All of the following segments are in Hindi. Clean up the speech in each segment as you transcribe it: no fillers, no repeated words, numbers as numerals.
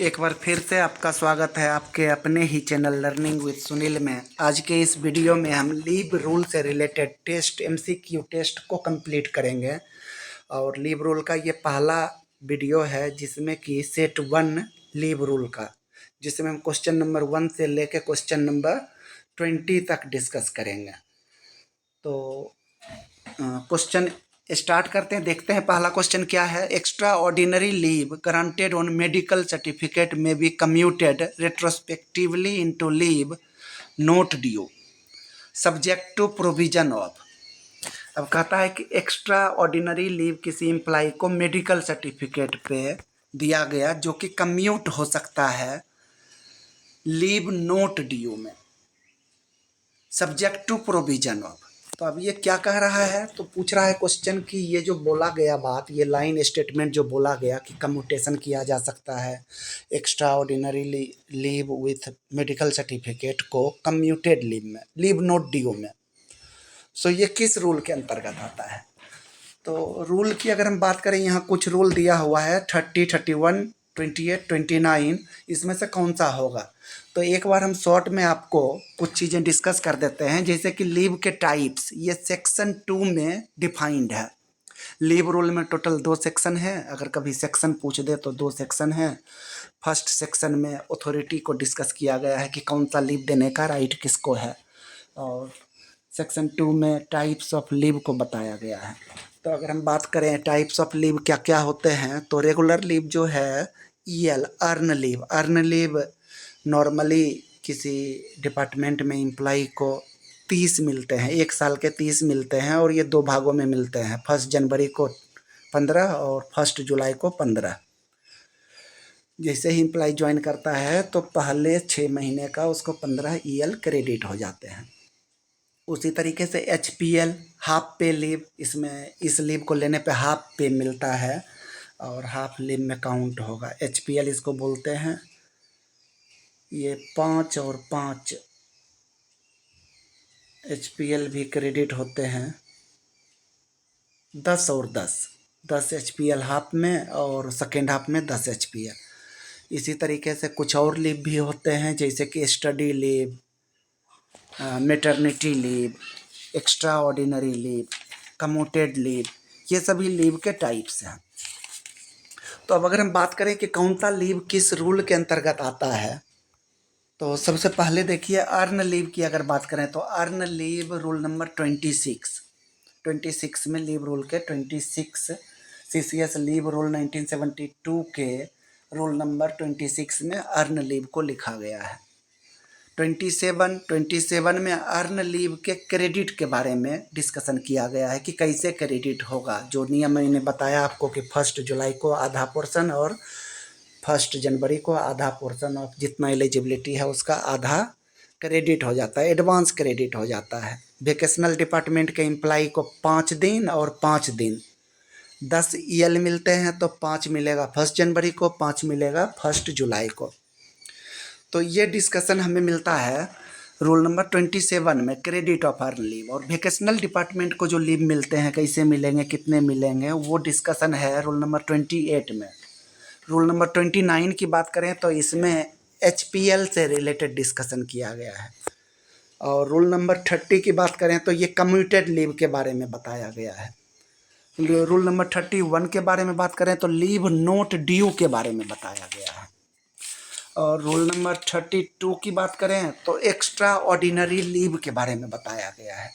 एक बार फिर से आपका स्वागत है आपके अपने ही चैनल लर्निंग विद सुनील में। आज के इस वीडियो में हम लीव रूल से रिलेटेड टेस्ट एमसीक्यू टेस्ट को कंप्लीट करेंगे। और लीव रूल का ये पहला वीडियो है जिसमें कि सेट 1 लीव रूल का, जिसमें हम क्वेश्चन नंबर 1 से लेकर क्वेश्चन नंबर 20 तक डिस्कस करेंगे। तो क्वेश्चन स्टार्ट करते हैं, देखते हैं पहला क्वेश्चन क्या है। Extraordinary leave granted on medical certificate may be commuted retrospectively into leave not due subject to provision of. अब कहता है कि एक्स्ट्रा ऑर्डिनरी लीव किसी एम्प्लाई को मेडिकल सर्टिफिकेट पे दिया गया जो कि कम्यूट हो सकता है लीव नोट ड्यू में, सब्जेक्ट टू प्रोविजन ऑफ। तो अब ये क्या कह रहा है, तो पूछ रहा है क्वेश्चन कि ये जो बोला गया बात, ये लाइन स्टेटमेंट जो बोला गया कि कम्यूटेशन किया जा सकता है extraordinary leave with medical certificate को कम्यूटेड लीव में, लीव नोट ड्यू में। सो ये किस रूल के अंतर्गत आता है? तो रूल की अगर हम बात करें, यहाँ कुछ रूल दिया हुआ है 30, 31, 28, 29, इसमें से कौन सा होगा? तो एक बार हम शॉर्ट में आपको कुछ चीज़ें डिस्कस कर देते हैं, जैसे कि लीव के टाइप्स, ये सेक्शन 2 में डिफाइंड है। लीव रूल में टोटल 2 सेक्शन है, अगर कभी सेक्शन पूछ दे तो 2 सेक्शन है। फर्स्ट सेक्शन में अथॉरिटी को डिस्कस किया गया है कि कौन सा लीव देने का राइट किसको है, और सेक्शन 2 में टाइप्स ऑफ लीव को बताया गया है। तो अगर हम बात करें टाइप्स ऑफ लीव क्या क्या होते हैं, तो रेगुलर लीव जो है EL earn leave, earn leave normally किसी डिपार्टमेंट में एम्प्लाई को 30 मिलते हैं, 1 साल के 30 मिलते हैं, और ये 2 भागों में मिलते हैं, 1 जनवरी को 15 और 1 जुलाई को 15। जैसे ही एम्प्लाई ज्वाइन करता है तो पहले 6 महीने का उसको 15 EL क्रेडिट हो जाते हैं। उसी तरीके से HPL हाफ पे लीव, इसमें इस लीव को लेने पे हाफ पे मिलता है और हाफ लीव में काउंट होगा। HPL इसको बोलते हैं। ये 5 और 5 HPL भी क्रेडिट होते हैं, 10 और 10 HPL हाफ में और सेकेंड हाफ में 10 HPL। इसी तरीके से कुछ और लीव भी होते हैं, जैसे कि study leave, maternity leave, extraordinary leave, commuted leave, ये सभी लीव के टाइप्स हैं। तो अब अगर हम बात करें कि कौन सा लीव किस रूल के अंतर्गत आता है, तो सबसे पहले देखिए अर्न लीव की अगर बात करें तो अर्न लीव रूल नंबर 26 में लीव रूल के 26 CCS लीव रूल 1972 के रूल नंबर 26 में अर्न लीव को लिखा गया है। 27 में अर्न लीव के क्रेडिट के बारे में डिस्कशन किया गया है कि कैसे क्रेडिट होगा। जो नियम मैंने बताया आपको कि 1 जुलाई को आधा पोर्शन और 1 जनवरी को आधा पोर्शन ऑफ जितना एलिजिबिलिटी है उसका आधा क्रेडिट हो जाता है, एडवांस क्रेडिट हो जाता है। वेकेशनल डिपार्टमेंट के एम्प्लाई को 5 दिन और 5 दिन 10 EL मिलते हैं, तो 5 मिलेगा 1 जनवरी को, 5 मिलेगा 1 जुलाई को। तो ये डिस्कशन हमें मिलता है रूल नंबर 27 में, क्रेडिट ऑफ अर्न लीव। और वेकेशनल डिपार्टमेंट को जो लीव मिलते हैं कैसे मिलेंगे, कितने मिलेंगे, वो डिस्कशन है रूल नंबर 28 में। रूल नंबर 29 की बात करें तो इसमें HPL से रिलेटेड डिस्कशन किया गया है। और रूल नंबर 30 की बात करें तो ये कम्यूटेड लीव के बारे में बताया गया है। रूल नंबर 31 के बारे में बात करें तो लीव नोट ड्यू के बारे में बताया गया है। और रूल नंबर 32 की बात करें तो एक्स्ट्रा ऑर्डिनरी लीव के बारे में बताया गया है।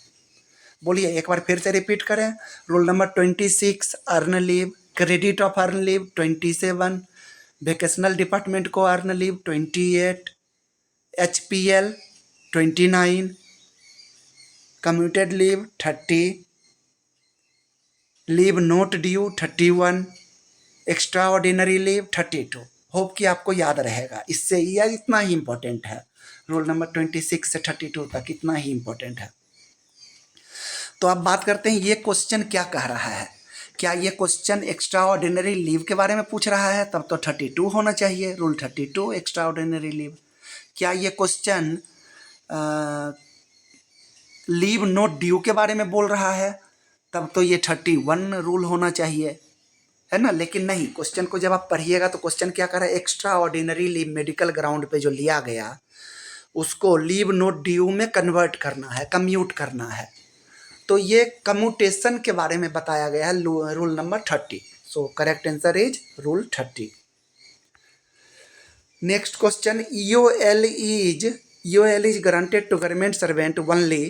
बोलिए एक बार फिर से रिपीट करें। Rule number 26 earn leave, credit of earn leave 27, vacational department को earn leave 28, HPL 29, commuted leave 30, leave not due 31, extraordinary leave 32। Hope कि आपको याद रहेगा। इससे यह इतना ही इम्पोर्टेंट है, रूल नंबर 26 से 32 तक इतना ही इम्पोर्टेंट है। तो अब बात करते हैं ये क्वेश्चन क्या कह रहा है। क्या ये क्वेश्चन एक्स्ट्रा ऑर्डिनरी लीव के बारे में पूछ रहा है, तब तो 32 होना चाहिए, रूल 32 एक्स्ट्रा ऑर्डिनरी लीव। क्या ये क्वेश्चन लीव नोट ड्यू के बारे में बोल रहा है, तब तो ये 31 रूल होना चाहिए, है ना। लेकिन नहीं, क्वेश्चन को जब आप पढ़िएगा तो क्वेश्चन क्या कर रहा है, extraordinary leave medical ground पे जो लिया गया उसको लीव नोट ड्यू में कन्वर्ट करना है, कम्यूट करना है। तो ये कम्यूटेशन के बारे में बताया गया है rule number 30। So correct answer is rule 30। Next question, EOL is granted to government servant only.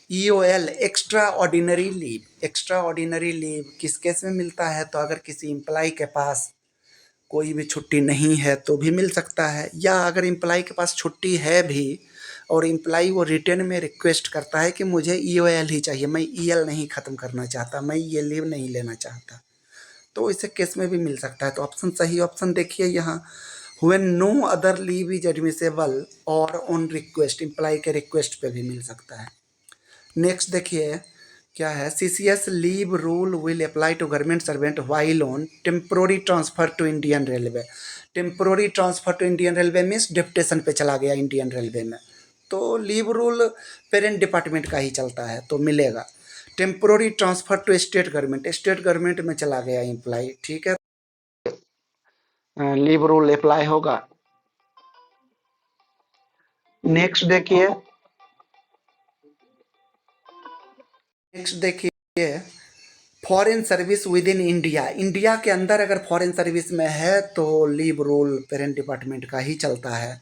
EOL extraordinary leave, extraordinary leave किस केस में मिलता है, तो अगर किसी एम्प्लॉय के पास कोई भी छुट्टी नहीं है तो भी मिल सकता है, या अगर एम्प्लॉय के पास छुट्टी है भी और एम्प्लॉय वो रिटर्न में रिक्वेस्ट करता है कि मुझे EOL ही चाहिए, मैं EL नहीं ख़त्म करना चाहता, मैं ये लीव नहीं लेना चाहता, तो इसे केस में भी मिल सकता है। तो ऑप्शन सही ऑप्शन देखिए यहाँ, when no other leave is admissible और ऑन रिक्वेस्ट, एम्प्लॉय के रिक्वेस्ट पे भी मिल सकता है। नेक्स्ट देखिए क्या है, CCS leave rule will apply to government servant while on temporary transfer to Indian railway. Temporary transfer to Indian railway means deputation पे चला गया इंडियन रेलवे में, तो लीव रूल पेरेंट डिपार्टमेंट का ही चलता है तो मिलेगा। Temporary transfer to state government, state government में चला गया एम्प्लॉय, ठीक है, लीव रूल अप्लाई होगा। नेक्स्ट देखिए, foreign service within India, India के अंदर अगर फॉरेन सर्विस में है तो लीव रूल पेरेंट डिपार्टमेंट का ही चलता है।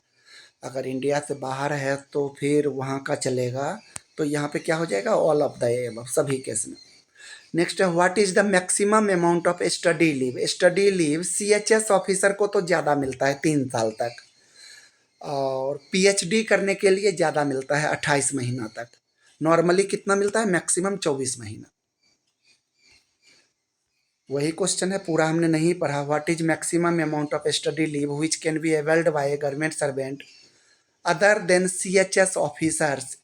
अगर इंडिया से बाहर है तो फिर वहाँ का चलेगा। तो यहाँ पे क्या हो जाएगा, ऑल ऑफ द एबव, सभी केस में। नेक्स्ट है, what is the maximum amount of study leave. Study leave CHS officer को तो ज़्यादा मिलता है 3 साल तक, और PhD करने के लिए ज़्यादा मिलता है 28 महीना तक। नॉर्मली कितना मिलता है, मैक्सिमम 24 महीना। वही क्वेश्चन है, पूरा हमने नहीं पढ़ा। What is maximum amount of study leave which can be availed by a government servant other than CHS officers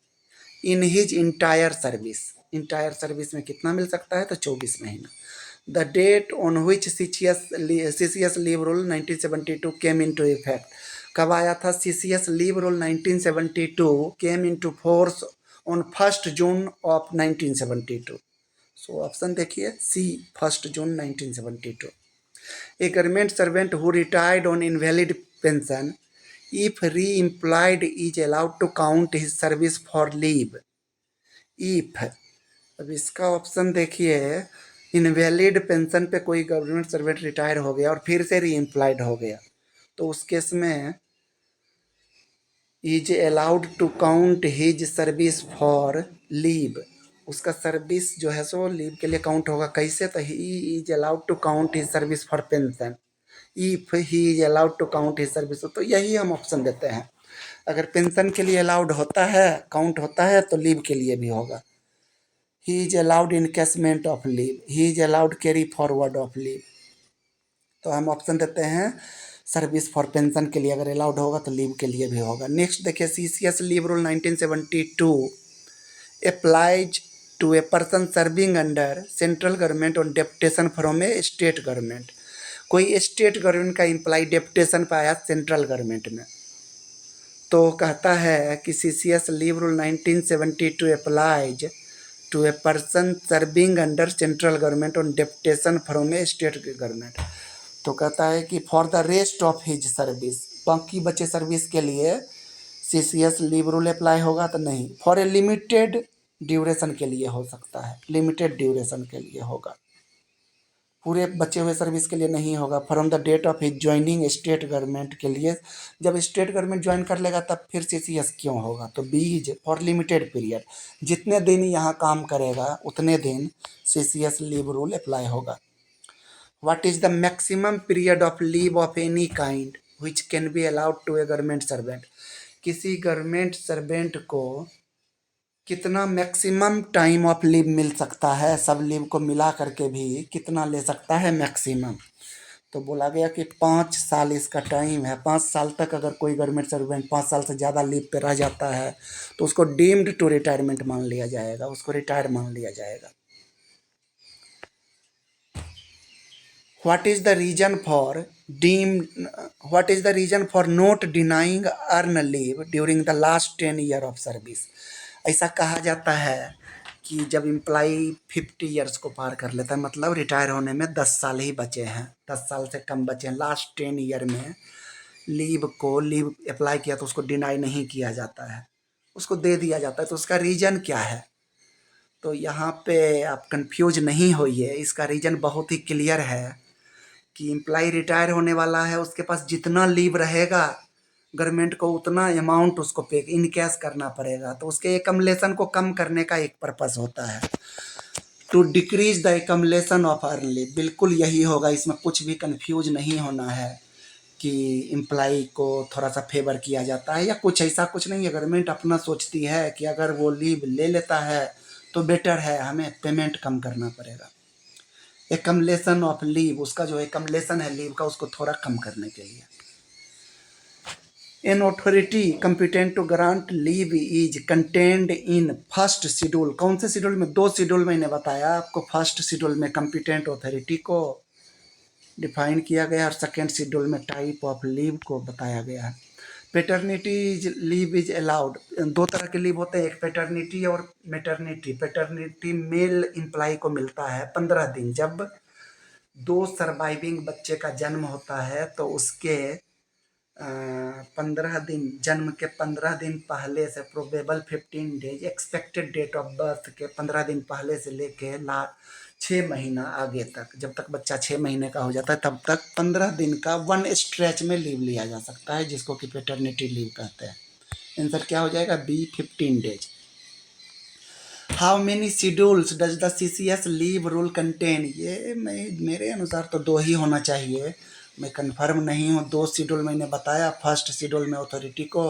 in his entire service. Entire service में कितना मिल सकता है, तो 24 महीना। The date on which CCS leave rule 1972 came in to effect. कब आया था CCS leave rule 1972 came in to force on 1 June of 1972। So option देखिए C, 1 June 1972। A government servant who retired on invalid pension if reemployed is allowed to count his service for leave. If, अब इसका ऑप्शन देखिए, इनवैलिड पेंशन पे कोई गवर्नमेंट सर्वेंट रिटायर हो गया और फिर से री एम्प्लॉयड हो गया, तो उस केस में is allowed to count his service for leave. उसका सर्विस जो है सो लीव के लिए काउंट होगा, कैसे, तो he is allowed to count his service for pension if he is allowed to count his service. तो यही हम ऑप्शन देते हैं, अगर पेंशन के लिए अलाउड होता है, काउंट होता है, तो लीव के लिए भी होगा। ही is allowed encasement of leave, he is allowed carry forward of leave, तो हम ऑप्शन देते हैं सर्विस फॉर पेंशन के लिए अगर अलाउड होगा तो लीव के लिए भी होगा। नेक्स्ट देखिए, CCS leave rule 1972 applies to a person serving under central government on deputation from a state government. कोई स्टेट गवर्नमेंट का एम्प्लॉय डेप्टेशन पे आया सेंट्रल गवर्नमेंट में, तो कहता है कि CCS leave rule 1972 applies to a person serving under central government on deputation from a state government. तो कहता है कि for the rest of his service, बाकी बचे सर्विस के लिए CCS लीव रूल अप्लाई होगा, तो नहीं, फॉर ए लिमिटेड ड्यूरेशन के लिए हो सकता है, लिमिटेड ड्यूरेशन के लिए होगा, पूरे बचे हुए सर्विस के लिए नहीं होगा। From the date of his joining state government के लिए, जब स्टेट गवर्नमेंट ज्वाइन कर लेगा तब फिर CCS क्यों होगा, तो बीज फॉर लिमिटेड पीरियड, जितने दिन यहाँ काम करेगा उतने दिन CCS लीव रूल अप्लाई होगा। What is the maximum period of leave of any kind which can be allowed to a government servant? किसी गवर्नमेंट सर्वेंट को कितना मैक्सिमम टाइम ऑफ लीव मिल सकता है, सब लीव को मिला करके भी कितना ले सकता है मैक्सिमम, तो बोला गया कि 5 साल इसका टाइम है। 5 साल तक अगर कोई गवर्नमेंट सर्वेंट 5 साल से ज़्यादा लीव पे रह जाता है तो उसको डीम्ड टू रिटायरमेंट मान लिया जाएगा, उसको रिटायर मान लिया जाएगा। What is the reason for not denying earn leave during the last 10 year of service? ऐसा कहा जाता है कि जब एम्प्लाई 50 ईयर्स को पार कर लेता है, मतलब रिटायर होने में 10 साल ही बचे हैं, 10 साल से कम बचे हैं, लास्ट 10 ईयर में लीव अप्लाई किया तो उसको डिनाई नहीं किया जाता है, उसको दे दिया जाता है। तो उसका रीज़न क्या है? तो यहाँ पे आप कंफ्यूज नहीं होइए, इसका रीज़न बहुत ही क्लियर है कि एम्प्लाई रिटायर होने वाला है, उसके पास जितना लीव रहेगा गवर्नमेंट को उतना अमाउंट उसको पे इन कैश करना पड़ेगा। तो उसके एकमलेशन को कम करने का एक पर्पस होता है, to decrease the accumulation of earn leave. बिल्कुल यही होगा, इसमें कुछ भी कंफ्यूज नहीं होना है कि एम्प्लाई को थोड़ा सा फेवर किया जाता है या कुछ ऐसा कुछ नहीं है। गवर्नमेंट अपना सोचती है कि अगर वो लीव ले लेता है तो बेटर है, हमें पेमेंट कम करना पड़ेगा। एकमलेशन ऑफ लीव, उसका जो एकमलेशन है लीव का, उसको थोड़ा कम करने के लिए। An authority competent to grant leave is contained in first schedule. कौन से शेड्यूल में? 2 शेड्यूल मैंने बताया आपको। फर्स्ट शेड्यूल में कंपिटेंट अथॉरिटी को डिफाइन किया गया और सेकेंड शेड्यूल में टाइप ऑफ लीव को बताया गया है। Paternity leave is allowed. 2 तरह के लीव होते हैं, एक पेटर्निटी और मैटरनिटी। पेटर्निटी मेल एम्प्लॉय को मिलता है 15 दिन। जब 2 सर्वाइविंग बच्चे का जन्म होता है तो उसके 15 दिन, जन्म के 15 दिन पहले से, probable 15 days, expected date of birth के 15 दिन पहले से लेके 6 महीना आगे तक, जब तक बच्चा 6 महीने का हो जाता है तब तक 15 दिन का वन स्ट्रेच में लीव लिया जा सकता है, जिसको कि पेटर्निटी लीव कहते हैं। आंसर क्या हो जाएगा? B, 15 days. How many schedules does the CCS leave rule contain? ये मेरे अनुसार तो 2 ही होना चाहिए, मैं कंफर्म नहीं हूँ। 2 शेड्यूल मैंने बताया। फर्स्ट शेड्यूल में अथॉरिटी को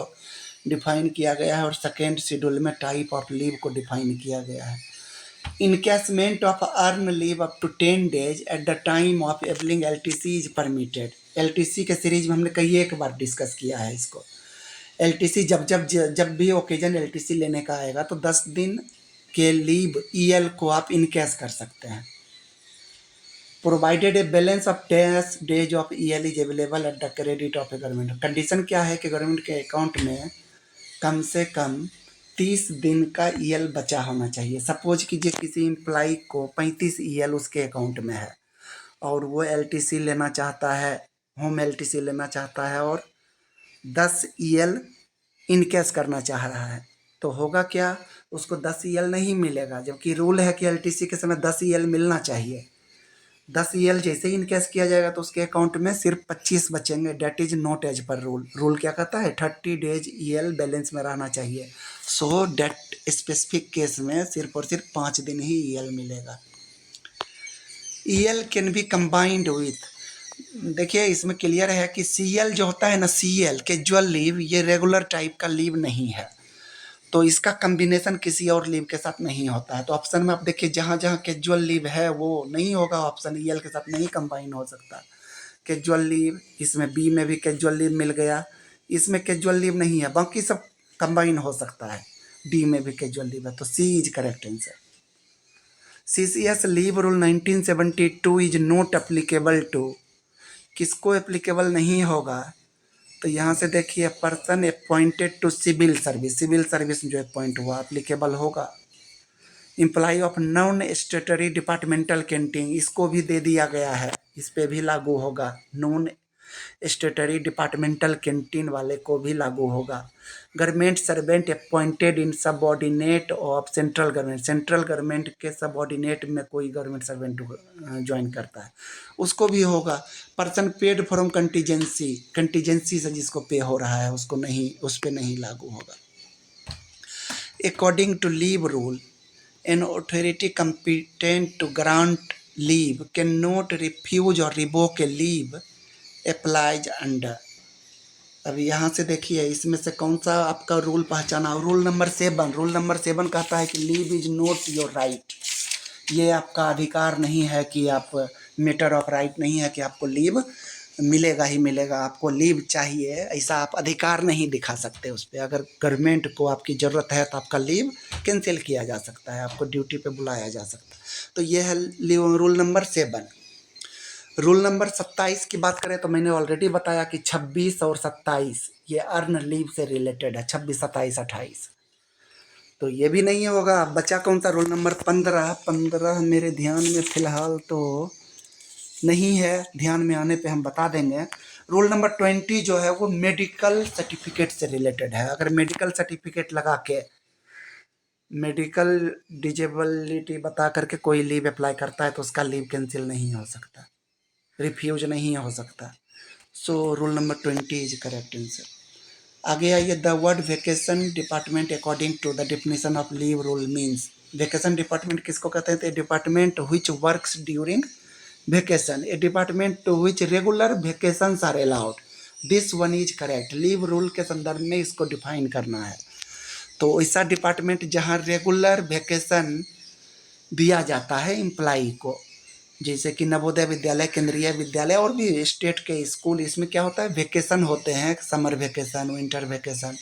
डिफाइन किया गया है और सेकेंड शेड्यूल में टाइप ऑफ लीव को डिफाइन किया गया है। Encashment of earn leave up to 10 days at the time of availing LTC is permitted. LTC के सीरीज में हमने कई एक बार डिस्कस किया है इसको। LTC जब भी ओकेजन LTC लेने का आएगा तो 10 दिन के लीव EL को आप इनकैश कर सकते हैं। Provided a balance of 10 days of EL is available at the credit of A government. Condition क्या है कि गवर्नमेंट के अकाउंट में कम से कम 30 दिन का EL बचा होना चाहिए। सपोज कीजिए किसी एम्प्लाई को 35 EL उसके अकाउंट में है और वो LTC लेना चाहता है, होम LTC लेना चाहता है और 10 EL इनकैश करना चाह रहा है, तो होगा क्या? उसको 10 EL नहीं मिलेगा, जबकि रूल है कि LTC के समय 10 EL मिलना चाहिए। 10 EL जैसे ही इनकैश किया जाएगा तो उसके अकाउंट में सिर्फ 25 बचेंगे। Date is not as per rule. Rule क्या कहता है? 30 डेज EL बैलेंस में रहना चाहिए। सो डेट स्पेसिफिक केस में सिर्फ और सिर्फ 5 दिन ही EL मिलेगा। EL can be combined with, देखिए इसमें क्लियर है कि CL जो होता है ना, CL कैजुअल लीव, ये रेगुलर टाइप का लीव नहीं है, तो इसका कम्बिनेशन किसी और लीव के साथ नहीं होता है। तो ऑप्शन में आप देखिए जहाँ जहाँ कैजुअल लीव है वो नहीं होगा, ऑप्शन EL के साथ नहीं कंबाइन हो सकता। कैजुअल लीव, इसमें बी में भी कैजुअल लीव मिल गया, इसमें कैजुअल लीव नहीं है, बाकी सब कंबाइन हो सकता है। डी में भी कैजुअल लीव है, तो C is correct answer. CCS leave rule 1972 is not applicable to, किसको एप्लीकेबल नहीं होगा? तो यहाँ से देखिए, person appointed to civil service, civil service जो अपॉइंट हुआ एप्लीकेबल होगा। Employee of non statutory departmental canteen, इसको भी दे दिया गया है, इस पे भी लागू होगा। नॉन स्टेटरी डिपार्टमेंटल कैंटीन वाले को भी लागू होगा। Government servant appointed in subordinate of central government, central government के सबऑर्डिनेट में कोई गवर्नमेंट सर्वेंट ज्वाइन करता है उसको भी होगा। Person paid from contingency, contingency से जिसको पे हो रहा है उसको नहीं, उस पर नहीं लागू होगा। According to leave rule, an authority competent to grant leave cannot refuse or revoke a leave applies under। अब यहाँ से देखिए इसमें से कौन सा आपका रूल पहचाना? रूल नंबर 7, रूल नंबर 7 कहता है कि leave is not your right, ये आपका अधिकार नहीं है कि आप, मैटर ऑफ राइट नहीं है कि आपको लीव मिलेगा ही मिलेगा, आपको लीव चाहिए, ऐसा आप अधिकार नहीं दिखा सकते उस पर। अगर गवर्नमेंट को आपकी ज़रूरत है तो आपका लीव कैंसिल किया जा सकता है, आपको ड्यूटी पे बुलाया जा सकता है। तो ये है leave rule number 7। Rule number 27 की बात करें तो मैंने ऑलरेडी बताया कि 26 और 27 ये अर्न लीव से रिलेटेड है, 26, 27, 28। तो ये भी नहीं होगा। अब बचा कौन सा? Roll number 15। 15 मेरे ध्यान में फ़िलहाल तो नहीं है, ध्यान में आने पे हम बता देंगे। रोल नंबर 20 जो है वो मेडिकल सर्टिफिकेट से रिलेटेड है। अगर मेडिकल सर्टिफिकेट लगा के मेडिकल डिजेबिलिटी बता करके कोई लीव अप्लाई करता है तो उसका लीव कैंसिल नहीं हो सकता, रिफ्यूज नहीं हो सकता। So rule number 20 is correct answer. आगे आइए, the word vacation department according to the definition of leave rule means. Vacation department किसको कहते हैं? Department which works during vacation, a department to which regular vacations are allowed. This one is correct. Leave rule के संदर्भ में इसको डिफाइन करना है। तो ऐसा डिपार्टमेंट जहाँ रेगुलर वेकेशन दिया जाता है एम्प्लाई को, जैसे कि नवोदय विद्यालय, केंद्रीय विद्यालय और भी स्टेट के स्कूल, इसमें क्या होता है? वेकेशन होते हैं, समर वेकेशन, विंटर वेकेशन,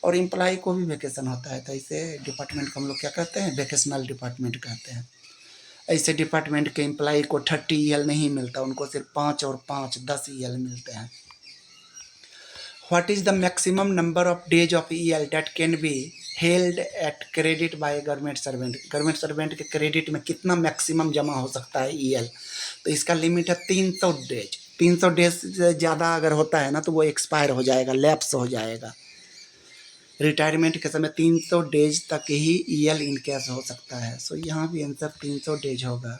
और एम्प्लाई को भी वेकेशन होता है। तो ऐसे डिपार्टमेंट को हम लोग क्या कहते हैं? वेकेशनल डिपार्टमेंट कहते हैं। ऐसे डिपार्टमेंट के एम्प्लाई को 30 EL नहीं मिलता, उनको सिर्फ 5 और 5 10 EL मिलते हैं। What is the maximum number of days of EL date can be held at credit by government servant. Government servant के क्रेडिट में कितना मैक्सिमम जमा हो सकता है EL? तो इसका लिमिट है 300 डेज। 300 डेज से ज़्यादा अगर होता है ना तो वो एक्सपायर हो जाएगा, लैप्स हो जाएगा। रिटायरमेंट के समय 300 डेज तक ही EL इनकेस हो सकता है। सो यहाँ भी आंसर 300 डेज होगा।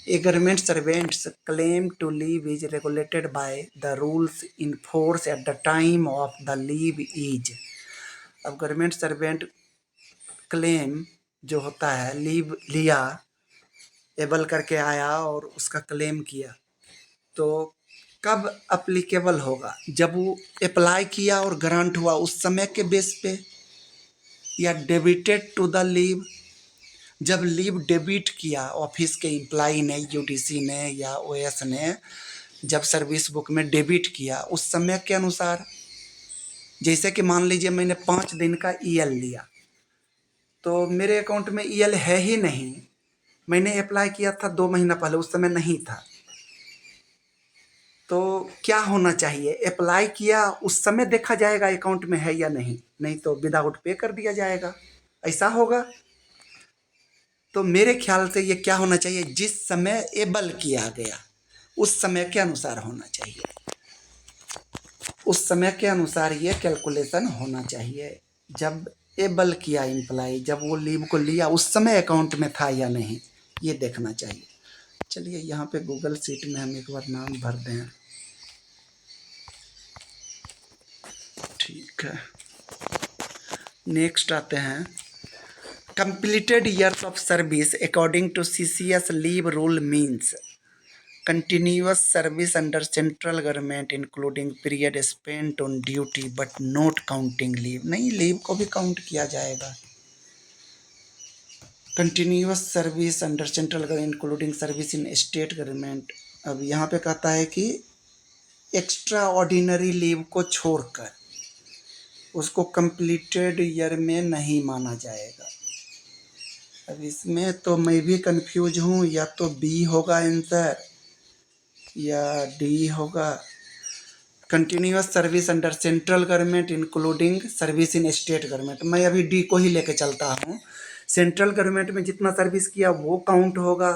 A government servant's claim to leave is regulated by the rules in force at the time of the leave is। अब गवर्नमेंट सर्वेंट क्लेम जो होता है, लीव लिया, एबल करके आया और उसका क्लेम किया, तो कब अप्लीकेबल होगा? जब वो अप्लाई किया और ग्रांट हुआ उस समय के बेस पे, या डेबिटेड टू द लीव, जब लीव डेबिट किया ऑफिस के एम्प्लाई ने, UDC ने या OS ने, जब सर्विस बुक में डेबिट किया उस समय के अनुसार। जैसे कि मान लीजिए मैंने 5 दिन का EL लिया, तो मेरे अकाउंट में EL है ही नहीं, मैंने अप्लाई किया था 2 महीना पहले, उस समय नहीं था। तो क्या होना चाहिए? अप्लाई किया उस समय देखा जाएगा अकाउंट में है या नहीं, नहीं तो विदाउट पे कर दिया जाएगा, ऐसा होगा। तो मेरे ख्याल से ये क्या होना चाहिए? जिस समय एबल किया गया उस समय के अनुसार होना चाहिए, उस समय के अनुसार ये कैलकुलेशन होना चाहिए। जब एबल किया एम्प्लाई, जब वो लीव को लिया उस समय अकाउंट में था या नहीं, ये देखना चाहिए। चलिए यहाँ पे गूगल शीट में हम एक बार नाम भर दें। ठीक है, नेक्स्ट आते हैं। Completed years of service according to CCS leave rule means continuous service under central government including period spent on duty but not counting leave। नहीं, लीव को भी काउंट किया जाएगा। Continuous service under central government including service in state government. अब यहाँ पे कहता है कि एक्स्ट्रा ऑर्डिनरी लीव को छोड़कर उसको कंप्लीटेड ईयर में नहीं माना जाएगा। अब इसमें तो मैं भी कंफ्यूज हूँ, या तो बी होगा आंसर या डी होगा। Continuous service under central government including service in state government, मैं अभी डी को ही लेके चलता हूँ। सेंट्रल गवर्नमेंट में जितना सर्विस किया वो काउंट होगा,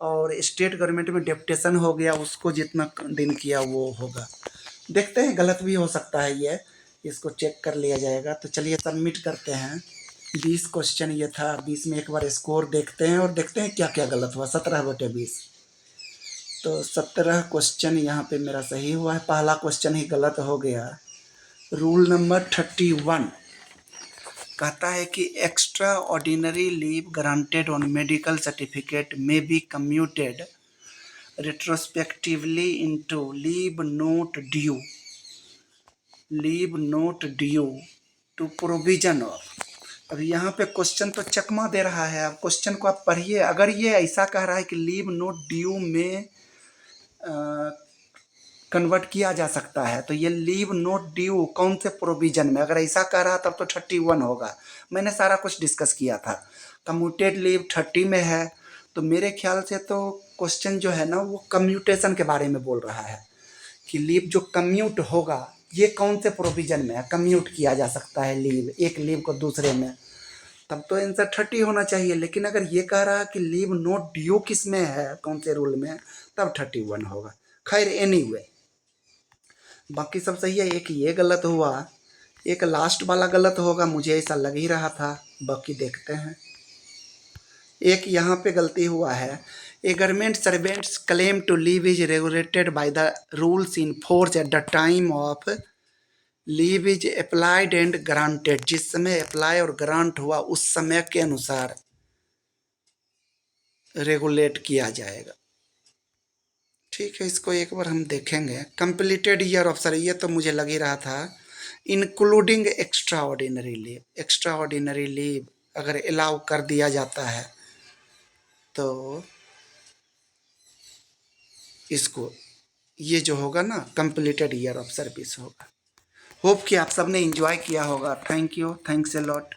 और स्टेट गवर्नमेंट में डेप्यूटेशन हो गया, उसको जितना दिन किया वो होगा। देखते हैं, गलत भी हो सकता है ये, इसको चेक कर लिया जाएगा। तो चलिए सबमिट करते हैं। 20 क्वेश्चन ये था, 20 में एक बार स्कोर देखते हैं और देखते हैं क्या क्या गलत हुआ। 17/20, तो 17 क्वेश्चन यहाँ पे मेरा सही हुआ है, पहला क्वेश्चन ही गलत हो गया। रूल नंबर 31 कहता है कि extraordinary leave granted on medical certificate may be commuted retrospectively into leave not due to provision of। अब यहाँ पे क्वेश्चन तो चकमा दे रहा है। अब क्वेश्चन को आप पढ़िए। अगर ये ऐसा कह रहा है कि लीव नोट ड्यू में कन्वर्ट किया जा सकता है, तो ये लीव नोट ड्यू कौन से प्रोविजन में? अगर ऐसा कह रहा तब तो 31 होगा। मैंने सारा कुछ डिस्कस किया था। कम्यूटेड लीव 30 में है, तो मेरे ख्याल से तो क्वेश्चन जो है ना वो कम्यूटेशन के बारे में बोल रहा है कि लीव जो कम्यूट होगा ये कौन से प्रोविजन में है, कम्यूट किया जा सकता है लीव, एक लीव को दूसरे में। तब तो आंसर 30 होना चाहिए। लेकिन अगर ये कह रहा है कि लीव नॉट ड्यू किस में है, कौन से रूल में, तब 31 होगा। खैर एनीवे, बाकी सब सही है। एक ये गलत हुआ, एक लास्ट वाला गलत होगा, मुझे ऐसा लग ही रहा था। बाकी देखते हैं। एक यहाँ पे गलती हुआ है, a government servant's claim to leave is regulated by the rules in force at the time of leave is applied and granted. जिस समय अप्लाई और ग्रांट हुआ उस समय के अनुसार रेगुलेट किया जाएगा। ठीक है, इसको एक बार हम देखेंगे। कंप्लीटेड ईयर ऑफिसर, ये तो मुझे लग ही रहा था। Including extra ordinary leave, extraordinary leave अगर अलाउ कर दिया जाता है तो इसको, ये जो होगा ना, कंप्लीटेड ईयर ऑफ सर्विस होगा। होप कि आप सबने एंजॉय किया होगा। Thank you, thanks a lot.